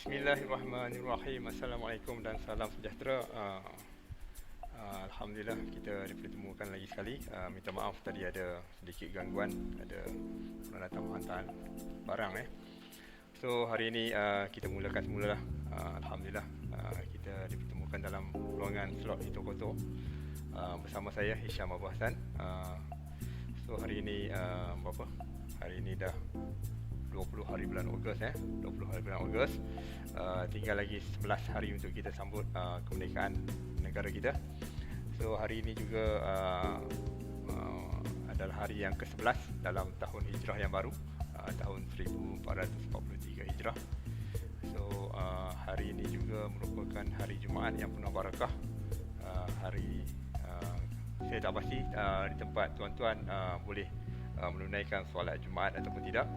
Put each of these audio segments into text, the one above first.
Bismillahirrahmanirrahim. Assalamualaikum dan salam sejahtera. Alhamdulillah kita dipertemukan lagi sekali. Minta maaf tadi ada sedikit gangguan, ada orang datang menghantar barang. So hari ini kita mulakan semulalah. Alhamdulillah kita dipertemukan dalam ruangan slot Hito Koto bersama saya Hisham Abu Hassan. So hari ini berapa? Hari ini dah 20 hari bulan Ogos 20 hari bulan Ogos. Tinggal lagi 11 hari untuk kita sambut kemerdekaan negara kita. So hari ini juga adalah hari yang ke-11 dalam tahun hijrah yang baru, tahun 1443 hijrah. So hari ini juga merupakan hari Jumaat yang penuh barakah. Hari saya tak pasti di tempat tuan-tuan boleh menunaikan solat Jumaat ataupun tidak.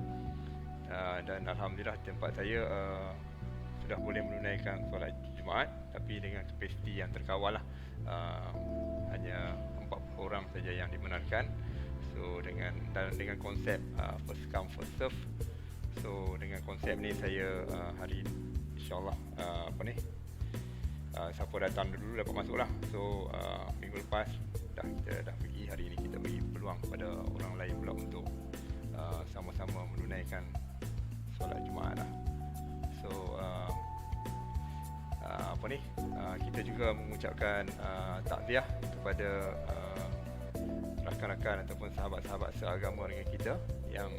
Dan Alhamdulillah tempat saya sudah boleh menunaikan solat Jumaat, tapi dengan kapasiti yang terkawal lah. Hanya 40 orang saja yang dibenarkan. So dengan konsep first come first serve. So dengan konsep ni saya hari insyaAllah siapa datang dulu dapat masuk lah. So minggu lepas kita dah pergi, hari ini kita bagi peluang kepada orang lain pula untuk sama-sama menunaikan solat Jumaat lah. So kita juga mengucapkan takziah kepada rakan-rakan ataupun sahabat-sahabat seagama dengan kita yang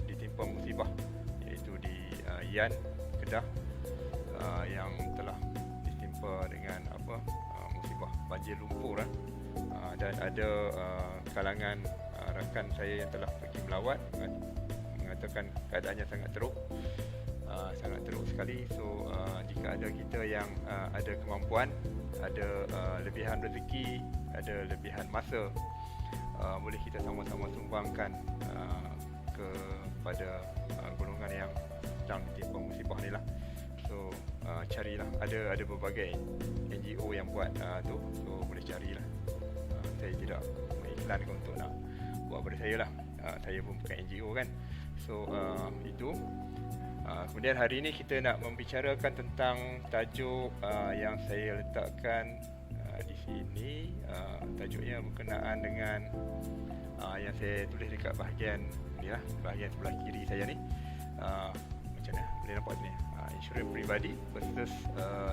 ditimpa musibah, iaitu di Yan, Kedah, yang telah ditimpa dengan musibah banjir lumpur dan ada kalangan rakan saya yang telah pergi melawat mengatakan keadaannya sangat teruk, sekali. So jika ada kita yang ada kemampuan, ada lebihan rezeki, ada lebihan masa, boleh kita sama-sama sumbangkan kepada golongan yang sedang ditimpa musibah ni lah. So carilah, ada berbagai NGO yang buat tu, so boleh carilah. Saya tidak mengiklankan untuk nak buat pada saya lah. Saya pun bukan NGO kan. So itu. Kemudian hari ini kita nak membicarakan tentang tajuk yang saya letakkan di sini. Tajuknya berkenaan dengan yang saya tulis dekat bahagian ni lah, bahagian sebelah kiri saya ni. Macam mana? Boleh nampak sini? Insurans peribadi versus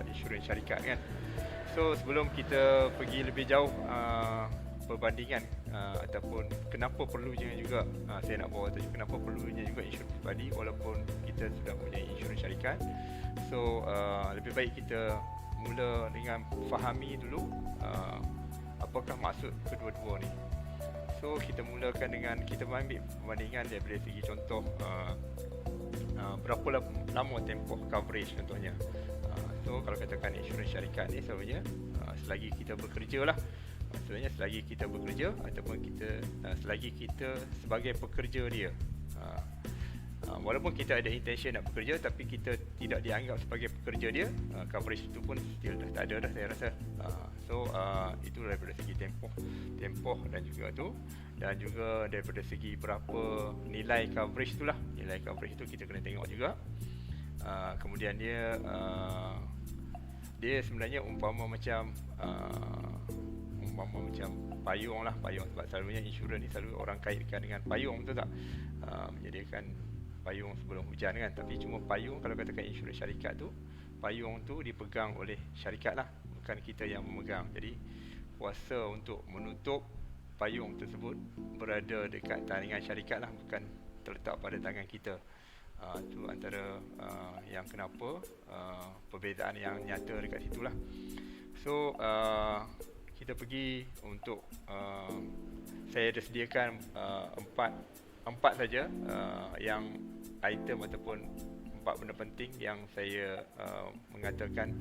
insurans syarikat kan. So sebelum kita pergi lebih jauh perbandingan ataupun kenapa perlunya juga, saya nak bawa tajuk kenapa perlunya juga insurans peribadi walaupun kita sudah punya insurans syarikat. So lebih baik kita mula dengan fahami dulu apakah maksud kedua-dua ni. So kita mulakan dengan kita ambil perbandingan daripada segi contoh berapa lama tempoh coverage contohnya. So kalau katakan insurans syarikat ni selalunya selagi kita bekerja lah. Maksudnya selagi kita bekerja ataupun selagi kita sebagai pekerja dia, walaupun kita ada intention nak bekerja tapi kita tidak dianggap sebagai pekerja dia, coverage itu pun still dah tak ada dah saya rasa. So itu daripada segi tempoh dan juga tu, dan juga daripada segi berapa nilai coverage itulah. Nilai coverage itu kita kena tengok juga. Kemudian dia sebenarnya umpama macam payung lah, sebab selalunya insurans ni selalu orang kaitkan dengan payung, betul tak? Menyediakan payung sebelum hujan kan, tapi cuma payung, kalau katakan insurans syarikat tu, payung tu dipegang oleh syarikat lah, bukan kita yang memegang. Jadi kuasa untuk menutup payung tersebut berada dekat tangan syarikat lah, bukan terletak pada tangan kita. Itu antara yang kenapa perbezaan yang nyata dekat situ lah. So kita pergi untuk saya ada sediakan empat saja yang item ataupun 4 benda penting yang saya mengatakan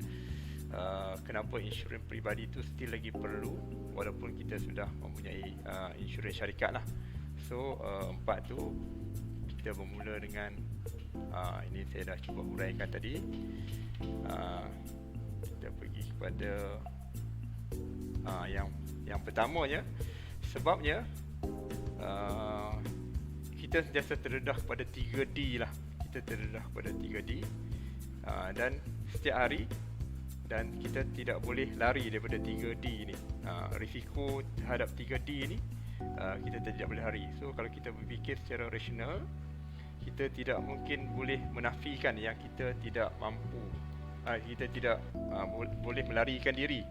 kenapa insurans peribadi itu still lagi perlu walaupun kita sudah mempunyai insurans syarikat lah. So 4 tu kita bermula dengan ini saya dah cuba huraikan tadi. Kita pergi kepada yang pertamanya, sebabnya kita sentiasa terdedah kepada 3D lah. Kita terdedah kepada 3D. Dan setiap hari, dan kita tidak boleh lari daripada 3D ni. Risiko terhadap 3D ni kita tidak boleh lari. So kalau kita berfikir secara rasional, kita tidak mungkin boleh menafikan yang kita tidak mampu, kita tidak boleh melarikan diri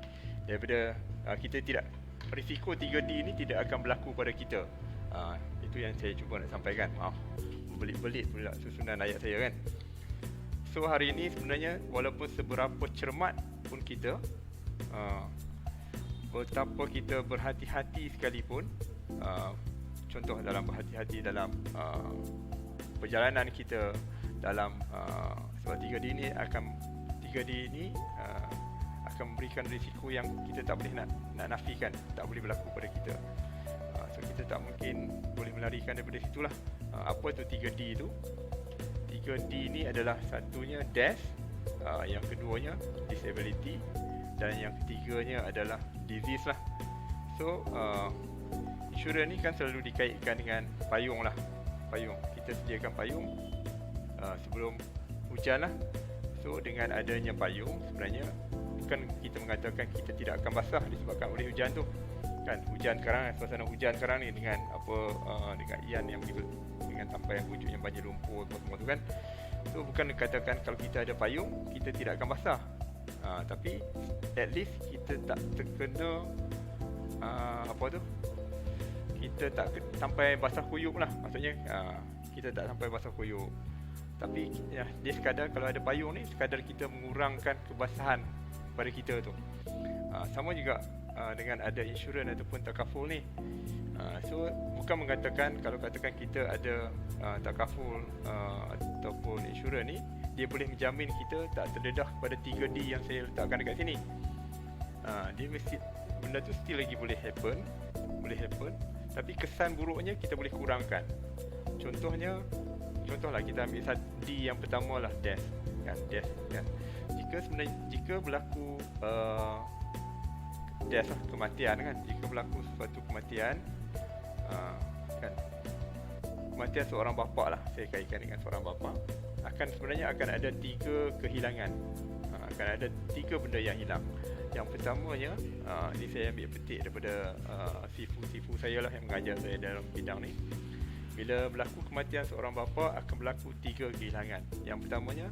daripada kita tidak, risiko 3D ni tidak akan berlaku pada kita. Itu yang saya cuba nak sampaikan. Maaf, belit-belit pula susunan ayat saya kan. So hari ini sebenarnya walaupun seberapa cermat pun kita, betapa kita berhati-hati sekalipun, contoh dalam berhati-hati dalam perjalanan kita dalam sebab 3D ni akan memberikan risiko yang kita tak boleh nak nafikan, tak boleh berlaku pada kita. So kita tak mungkin boleh melarikan daripada situlah. Apa tu 3D tu? 3D ni adalah satunya death, yang keduanya disability, dan yang ketiganya adalah disease lah. So insurans ni kan selalu dikaitkan dengan payung lah. Payung, kita sediakan payung sebelum hujan lah. So dengan adanya payung, sebenarnya bukan kita mengatakan kita tidak akan basah disebabkan oleh hujan tu kan. Hujan sekarang, suasana hujan sekarang ni dengan dengan Ian yang dengan sampai wujudnya banjir lumpur semua tu kan. So bukan dikatakan kalau kita ada payung kita tidak akan basah, tapi at least kita tak terkena kita tak sampai basah kuyup lah. Maksudnya kita tak sampai basah kuyup, tapi dia sekadar, kalau ada payung ni sekadar kita mengurangkan kebasahan pada kita tu. Sama juga dengan ada insurans ataupun takaful ni. So bukan mengatakan kalau katakan kita ada takaful ataupun insurans ni, dia boleh menjamin kita tak terdedah pada 3D yang saya letakkan dekat sini. Dia mesti, benda tu still lagi boleh happen, tapi kesan buruknya kita boleh kurangkan. Contohlah kita ambil D yang pertama lah, death kan. Jika berlaku death lah, kematian kan. Jika berlaku suatu kematian, kan, kematian seorang bapa lah, saya kaitkan dengan seorang bapa, sebenarnya akan ada 3 kehilangan. Akan ada 3 benda yang hilang. Yang pertamanya, ini saya ambil petik daripada sifu saya lah yang mengajar saya dalam bidang ni. Bila berlaku kematian seorang bapa, akan berlaku 3 kehilangan. Yang pertamanya,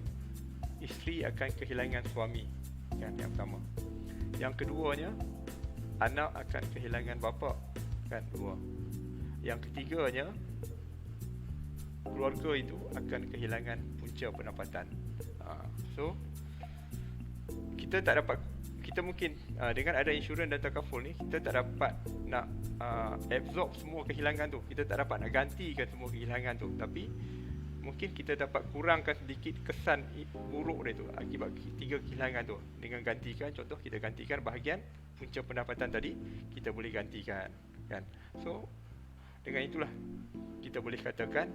isteri akan kehilangan suami kan, yang pertama. Yang keduanya, anak akan kehilangan bapa kan, 2. Yang ketiganya, keluarga itu akan kehilangan punca pendapatan. So kita mungkin dengan ada insurans dan takaful ni, kita tak dapat nak absorb semua kehilangan tu, kita tak dapat nak gantikan semua kehilangan tu, tapi mungkin kita dapat kurangkan sedikit kesan buruk dia tu akibat 3 kehilangan tu dengan gantikan. Contoh, kita gantikan bahagian punca pendapatan tadi, kita boleh gantikan kan. So dengan itulah kita boleh katakan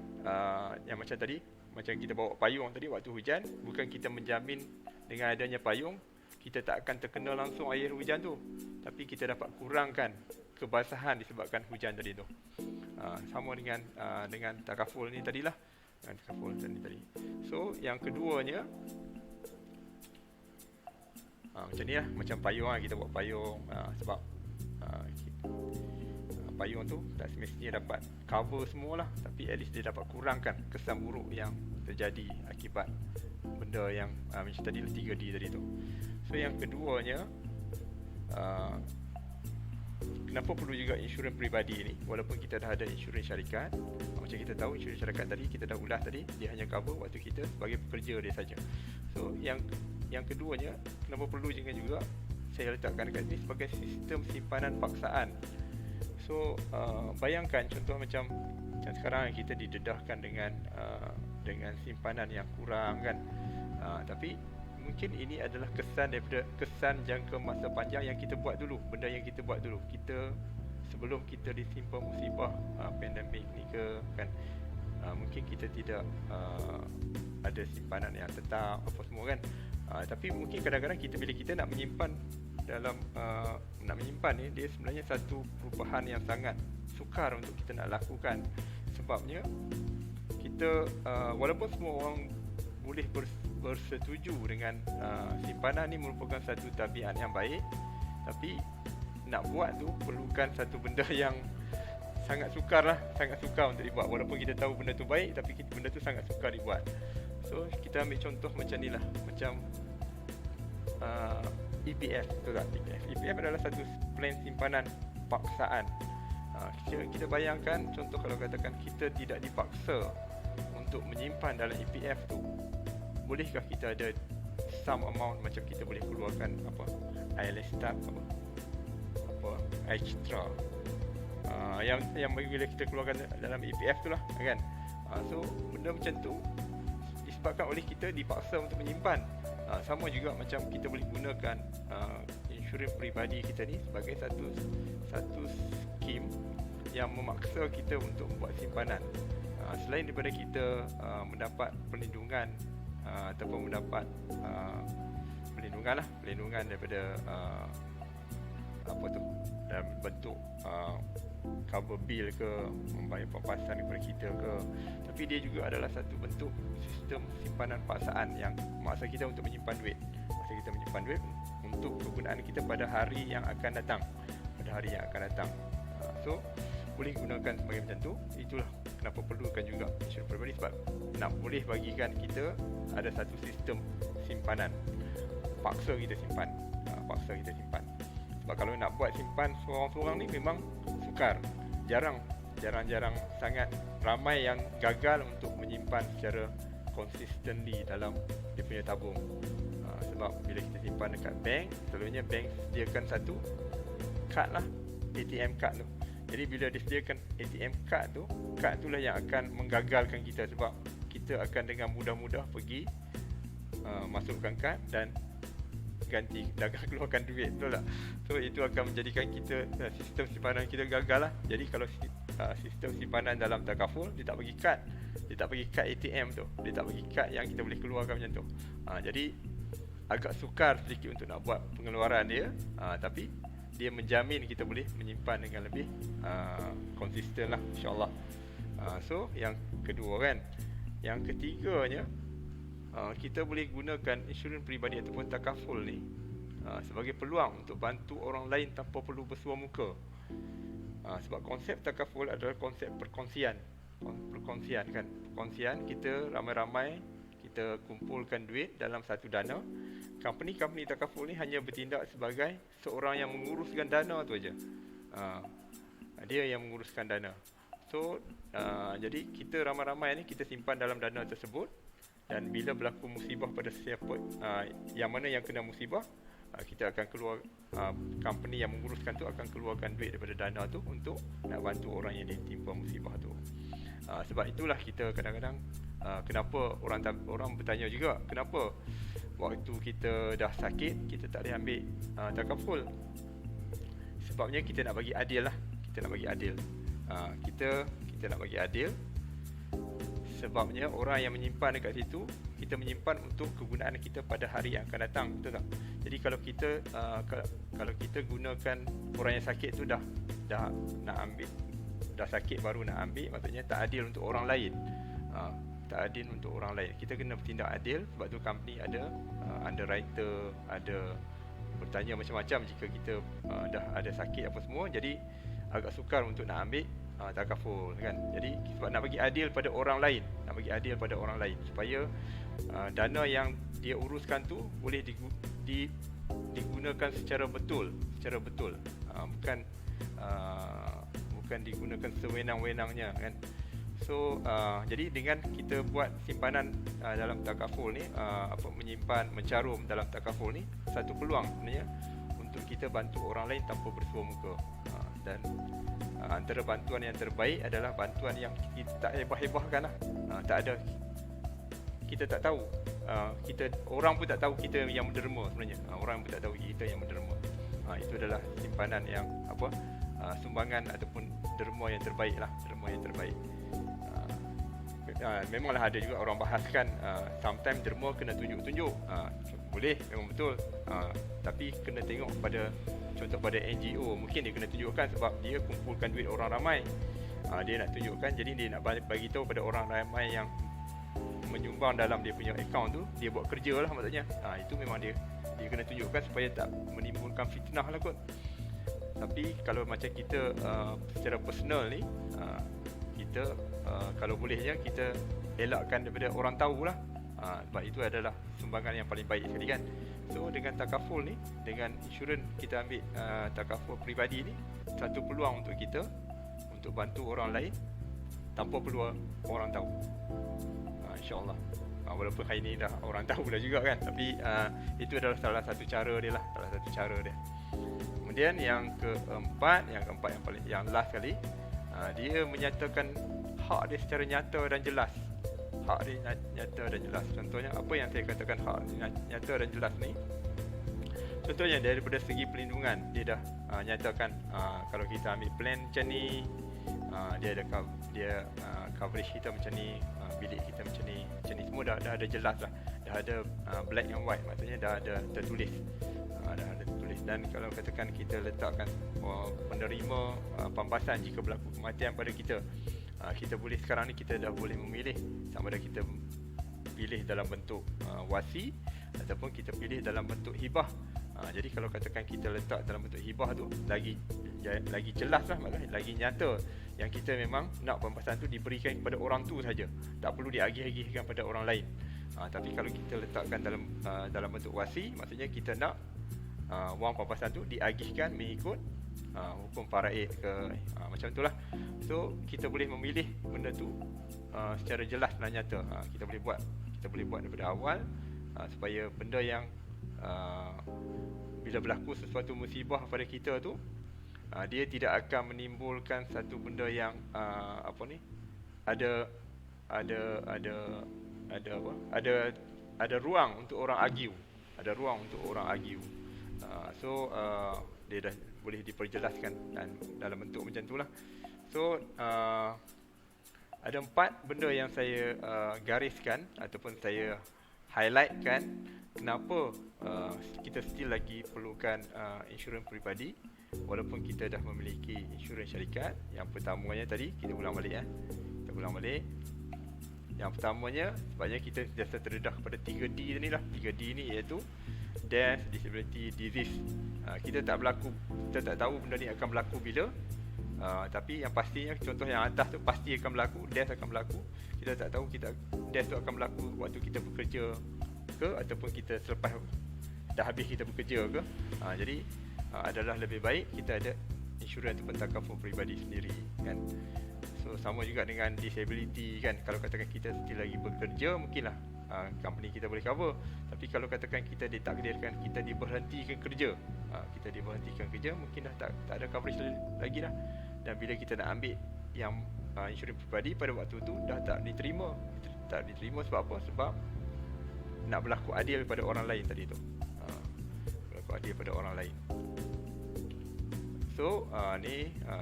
yang macam tadi, macam kita bawa payung tadi waktu hujan, bukan kita menjamin dengan adanya payung kita tak akan terkena langsung air hujan tu, tapi kita dapat kurangkan kebasahan disebabkan hujan tadi tu. Sama dengan takaful ni tadilah, dengan takaful tadi. So yang keduanya, macam ni lah, macam payung lah, kita buat payung sebab payung tu tak semestinya dapat cover semualah, tapi at least dia dapat kurangkan kesan buruk yang terjadi akibat benda yang macam tadi lah, 3D tadi tu. So yang keduanya, kenapa perlu juga insurans peribadi ni, walaupun kita dah ada insurans syarikat. Macam kita tahu, insurans syarikat tadi kita dah ulas tadi, dia hanya cover waktu kita sebagai pekerja dia saja. So yang keduanya, kenapa perlu juga saya letakkan dekat sini sebagai sistem simpanan paksaan. So bayangkan contoh macam sekarang kita didedahkan dengan simpanan yang kurang kan, tapi mungkin ini adalah kesan jangka masa panjang yang kita buat dulu, benda yang kita buat dulu, kita sebelum kita ditimpa musibah pandemik ni ke kan, mungkin kita tidak ada simpanan yang tetap apa semua kan, tapi mungkin kadang-kadang bila kita nak menyimpan dalam nak menyimpan ni, dia sebenarnya satu perubahan yang sangat sukar untuk kita nak lakukan. Sebabnya kita walaupun semua orang boleh bersetuju dengan simpanan ni merupakan satu tabiat yang baik, tapi nak buat tu perlukan satu benda yang sangat sukar untuk dibuat. Walaupun kita tahu benda tu baik, tapi benda tu sangat sukar dibuat. So kita ambil contoh macam ni lah, macam EPF, betul tak? EPF adalah satu plan simpanan paksaan. Kita bayangkan contoh kalau katakan kita tidak dipaksa untuk menyimpan dalam EPF tu, bolehkah kita ada some amount macam kita boleh keluarkan ILS start, extra, yang bila kita keluarkan dalam EPF tu lah, kan? So benda macam tu disebabkan oleh kita dipaksa untuk menyimpan. Sama juga macam kita boleh gunakan insurans peribadi kita ni sebagai satu skim yang memaksa kita untuk membuat simpanan. Selain daripada kita mendapat perlindungan ataupun mendapat perlindungan daripada dalam bentuk cover bill ke, membayar pampasan kepada kita ke, tapi dia juga adalah satu bentuk sistem simpanan paksaan yang memaksa kita untuk menyimpan duit. Maksa kita menyimpan duit untuk kegunaan kita pada hari yang akan datang. So boleh gunakan sebagai macam tu. Itulah kenapa perlukan juga insurans peribadi, sebab nak boleh bagikan kita ada satu sistem simpanan. Paksa kita simpan. Sebab kalau nak buat simpan seorang-seorang ni memang sukar. Jarang sangat ramai yang gagal untuk menyimpan secara consistently dalam dia punya tabung. Sebab bila kita simpan dekat bank, selalunya bank sediakan satu kad lah, ATM card tu. Jadi bila disediakan ATM card tu lah yang akan menggagalkan kita, sebab kita akan dengan mudah-mudah pergi masukkan kad dan ganti, keluarkan duit, betul tak? So itu akan menjadikan kita sistem simpanan kita gagal lah. Jadi kalau sistem simpanan dalam takaful, dia tak bagi kad, ATM tu, dia tak bagi kad yang kita boleh keluarkan macam tu. Jadi agak sukar sedikit untuk nak buat pengeluaran dia, tapi dia menjamin kita boleh menyimpan dengan lebih konsisten lah, insyaAllah. So yang kedua kan. Yang ketiganya, kita boleh gunakan insurans peribadi ataupun takaful ni sebagai peluang untuk bantu orang lain tanpa perlu bersuah muka. Sebab konsep takaful adalah konsep perkongsian kan. Perkongsian, kita ramai-ramai kita kumpulkan duit dalam satu dana. Company takaful ni hanya bertindak sebagai seorang yang menguruskan dana tu aja. Dia yang menguruskan dana. So jadi kita ramai-ramai ni kita simpan dalam dana tersebut, dan bila berlaku musibah pada sesiapa yang mana yang kena musibah, kita akan keluar, company yang menguruskan tu akan keluarkan duit daripada dana tu untuk nak bantu orang yang ditimpa musibah tu. Sebab itulah kita kadang-kadang kenapa orang bertanya juga, kenapa waktu kita dah sakit kita tak boleh ambil takaful. Sebabnya kita nak bagi adil lah. Kita nak bagi adil. Sebabnya orang yang menyimpan dekat situ, kita menyimpan untuk kegunaan kita pada hari yang akan datang, betul tak? Jadi kalau kita gunakan orang yang sakit tu dah nak ambil, dah sakit baru nak ambil, maksudnya tak adil untuk orang lain. Kita kena bertindak adil. Sebab tu company ada underwriter, ada bertanya macam-macam jika kita dah ada sakit apa semua. Jadi agak sukar untuk nak ambil takaful kan. Jadi sebab nak bagi adil pada orang lain, supaya dana yang dia uruskan tu boleh digunakan secara betul, bukan digunakan sewenang-wenangnya kan. So jadi dengan kita buat simpanan dalam takaful ni, menyimpan, mencarum dalam takaful ni, satu peluang sebenarnya untuk kita bantu orang lain tanpa bersuah muka. Dan antara bantuan yang terbaik adalah bantuan yang kita tak hebah-hebahkan lah. Kita tak tahu, orang pun tak tahu kita yang menderma sebenarnya. Orang pun tak tahu kita yang menderma. Itu adalah simpanan yang sumbangan ataupun derma yang terbaik lah. Memanglah ada juga orang bahaskan sometimes derma kena tunjuk-tunjuk. Boleh, memang betul. Tapi kena tengok pada contoh pada NGO, mungkin dia kena tunjukkan sebab dia kumpulkan duit orang ramai. Dia nak tunjukkan, jadi dia nak bagi tahu pada orang ramai yang menyumbang dalam dia punya akaun tu, dia buat kerja lah maksudnya. Itu memang dia kena tunjukkan supaya tak menimbulkan fitnah lah kot. Tapi kalau macam kita secara personal ni, kita kalau bolehnya kita elakkan daripada orang tahu lah. Sebab itu adalah sumbangan yang paling baik sekali kan. So dengan takaful ni, dengan insurans kita ambil takaful peribadi ni, satu peluang untuk kita untuk bantu orang lain tanpa perlu orang tahu. InsyaAllah. Walaupun hari ni dah orang tahu dah juga kan, tapi itu adalah salah satu cara dia lah, salah satu cara dia. Kemudian yang keempat yang last kali, dia menyatakan hak dia secara nyata dan jelas. Hak dia nyata dan jelas. Contohnya apa yang saya katakan hak nyata dan jelas ni? Contohnya daripada segi perlindungan, dia dah nyatakan kalau kita ambil plan macam ni, dia ada coverage kita macam ni, bilik kita macam ni semua dah ada jelas lah, dah ada black and white, maksudnya dah ada tertulis, dan kalau katakan kita letakkan penerima pampasan jika berlaku kematian pada kita, kita boleh sekarang ni kita dah boleh memilih sama ada kita pilih dalam bentuk wasi ataupun kita pilih dalam bentuk hibah. Jadi kalau katakan kita letak dalam bentuk hibah tu lagi jelas lah, maksudnya lagi nyata yang kita memang nak pampasan tu diberikan kepada orang tu saja, tak perlu diagih-agihkan pada orang lain. Tapi kalau kita letakkan dalam bentuk wasi, maksudnya kita nak wang pampasan tu diagihkan mengikut hukum faraid ke, macam itulah. So kita boleh memilih benda tu secara jelas dan nyata. Kita boleh buat daripada awal supaya benda yang bila berlaku sesuatu musibah pada kita tu, dia tidak akan menimbulkan satu benda yang ada ruang untuk orang argue, dia dah boleh diperjelaskan dan dalam bentuk macam itulah. So ada 4 benda yang saya gariskan ataupun saya highlightkan kenapa kita still lagi perlukan insurans peribadi walaupun kita dah memiliki insurans syarikat. Yang pertamanya tadi kita ulang balik. Yang pertamanya sebabnya kita biasa terdedah kepada 3D ni lah. 3D ni iaitu death, disability, disease. Kita tak tahu benda ni akan berlaku bila, tapi yang pastinya contoh yang atas tu pasti akan berlaku, death akan berlaku. Kita tak tahu death tu akan berlaku waktu kita bekerja ke ataupun kita selepas dah habis kita bekerja ke. Jadi adalah lebih baik kita ada insurans ataupun takaful peribadi sendiri kan. So sama juga dengan disability kan, kalau katakan kita still lagi bekerja mungkinlah company kita boleh cover. Tapi kalau katakan kita ditakdirkan kita diberhentikan kerja, mungkin dah tak ada coverage lagi dah. Dan bila kita nak ambil yang insurans peribadi pada waktu tu dah tak diterima. Sebab apa? Sebab nak berlaku adil pada orang lain tadi tu. Berlaku adil pada orang lain. So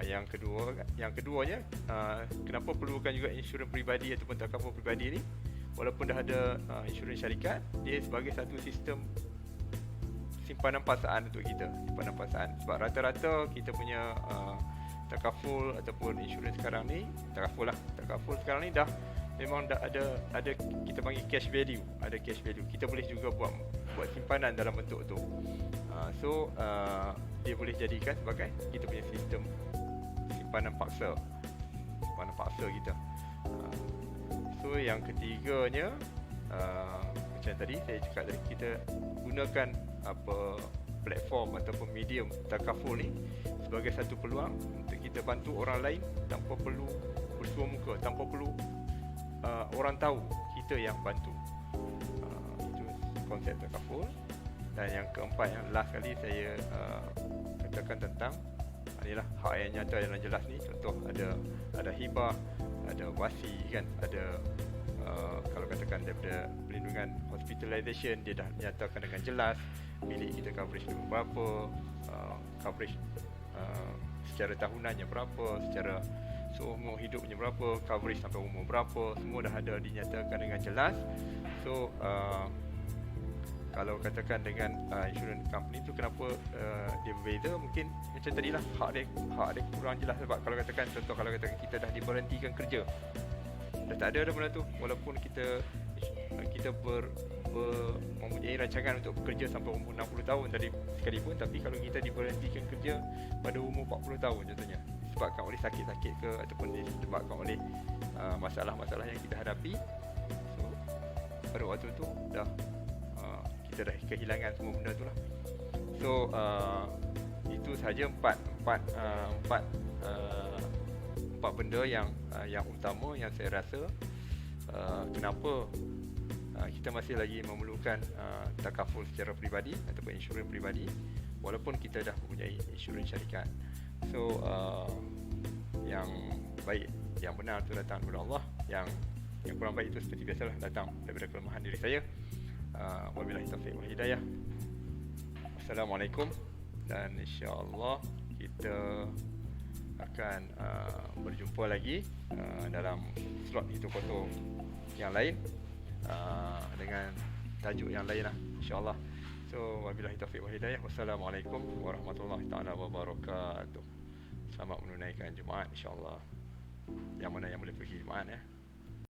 yang keduanya kenapa perlukan juga insurans peribadi ataupun takaful peribadi ni? Walaupun dah ada insurans syarikat, dia sebagai satu sistem simpanan pasaan untuk kita, sebab rata-rata kita punya takaful ataupun insurans sekarang ni, takaful sekarang ni dah memang dah ada kita panggil cash value, kita boleh juga buat simpanan dalam bentuk tu. So dia boleh jadikan sebagai kita punya sistem simpanan paksa kita. So yang ketiganya, macam tadi saya cakap tadi, kita gunakan platform ataupun medium takaful ni sebagai satu peluang untuk kita bantu orang lain tanpa perlu bersua muka, tanpa perlu orang tahu kita yang bantu. Itu konsep takaful. Dan yang keempat, yang last kali saya katakan tentang inilah hak yang nyata dan jelas ni. Contoh ada hibah, ada wasi kan, ada kalau katakan daripada perlindungan hospitalization, dia dah nyatakan dengan jelas bilik kita coverage berapa, coverage secara tahunannya berapa, secara seumur hidupnya berapa, coverage sampai umur berapa, semua dah ada dinyatakan dengan jelas. So kalau katakan dengan insurance company tu kenapa dia berbeza, mungkin macam tadilah hak dia kurang jelas. Sebab kalau katakan kita dah diberhentikan kerja, dah tak ada dah benda tu, walaupun kita kita mempunyai rancangan untuk bekerja sampai umur 60 tahun tadi sekalipun, tapi kalau kita diberhentikan kerja pada umur 40 tahun contohnya, disebabkan oleh sakit-sakit ke ataupun disebabkan oleh masalah-masalah yang kita hadapi, so pada waktu tu dah kita dah kehilangan semua benda tu lah. So itu sahaja empat benda yang utama yang saya rasa kenapa kita masih lagi memerlukan takaful secara peribadi ataupun insurans peribadi walaupun kita dah mempunyai insurans syarikat. So yang baik, yang benar itu datang daripada Allah, yang kurang baik itu seperti biasalah datang daripada kelemahan diri saya. Wabillahi taufiq wal hidayah. Assalamualaikum, dan insya-Allah kita akan berjumpa lagi dalam slot Itu Kotor yang lain dengan tajuk yang lain lah, insya-Allah. So wabillahi taufiq wal hidayah. Wassalamualaikum warahmatullahi taala wabarakatuh. Selamat menunaikan Jumaat, insya-Allah. Yang mana yang boleh pergi Jumaat ya.